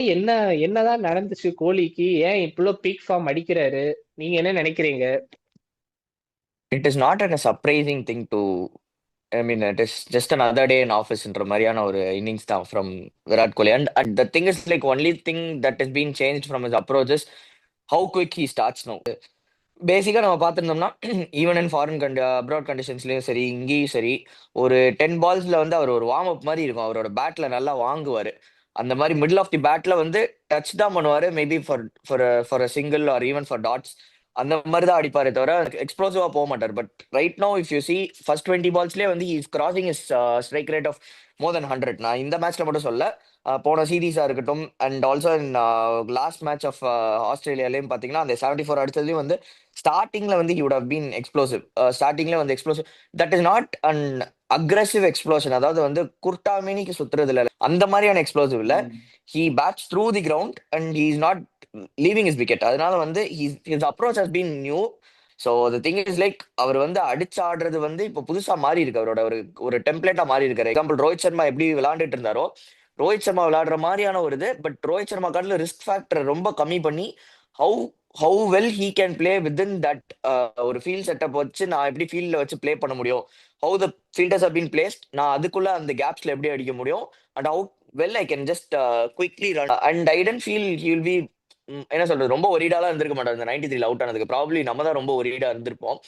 என்ன என்னதான் நடந்துச்சு கோலிக்கு? ஏன் இவ்ளோ பீக் ஃபார்ம் அடிக்கிறாரு? நீங்க என்ன நினைக்கிறீங்க? It is not an surprising thing to I mean it is just another டே இன் ஆஃபீஸ்ன்ற மாதிரியான ஒரு இன்னிங்ஸ் தான் from Virat Kohli. And the thing is like only thing that is been change from his approaches how quick he starts now. பேசிக்காக நம்ம பார்த்துருந்தோம்னா even in foreign abroad கண்டிஷன்ஸ்லயும் சரி, இங்கேயும் சரி, ஒரு 10 பால்ஸ்ல வந்து அவர் ஒரு வார்ம் அப் மாதிரி இருக்கும். அவரோட பேட்ல நல்லா வாங்குவாரு. அந்த மாதிரி மிடில் ஆஃப் தி பேட்ல வந்து டச் தான் பண்ணுவாரு. Maybe for single or even for dots அந்த மாதிரி தான் அடிப்பாரே தவிர எக்ஸ்ப்ளோசிவா போக மாட்டார். But right no if you see first 20 பால்ஸ்லேயே வந்து is crossing is strike rate of more than 100. நான் இந்த மேட்ச்ல மட்டும் சொல்ல, போன சீரீஸா இருக்கட்டும் and also in last match of ஆஸ்திரேலியாலையும் பார்த்தீங்கன்னா அந்த 74 அடிச்சதுலையும் வந்து ஸ்டார்டிங்ல வந்து he would have been explosive. ஸ்டார்டிங்ல வந்து explosive. That is not an aggressive explosion. அதாவது வந்து குர்டாமினிக்கு சுத்துறது இல்ல, அந்த மாதிரியான எக்ஸ்ப்ளோசிவ் இல்ல. ம். He bats through the ground and he is not leaving is wicket. அதனால வந்து his approach has been new. So the thing is like அவர் வந்து அடிச்சு ஆடுறது வந்து இப்போ புதுசா மாறி இருக்கு. அவரோட ஒரு ஒரு டெம்ப்ளேட்டா மாறி இருக்காரு. எக்ஸாம்பிள் ரோஹித் சர்மா எப்படி விளையாண்டுட்டு இருந்தாரோ, ரோஹித் சர்மா விளையாடுற மாதிரியான ஒரு இது. பட் ரோஹித் சர்மா காட்டில ரிஸ்க் ஃபேக்டர் ரொம்ப கம்மி பண்ணி how how well he can play within that ஒரு ஃபீல்ட் செட்டப் வச்சு நான் எப்படி ஃபீல்ட்ல வச்சு பிளே பண்ண முடியும், how the fielders have been placed, நான் அதுக்குள்ள அந்த கேப்ஸ்ல எப்படி அடிக்க முடியும், and how well I can just quickly run. And I tend feel he will be என்ன சொல்றது, ரொம்ப ஒரீடாலாம் இருந்திருக்க மாட்டார் இந்த 93 அவுட் ஆனதுக்கு. ப்ராப்ளி நம்ம தான் ரொம்ப ஒரீடா இருந்திருப்போம்.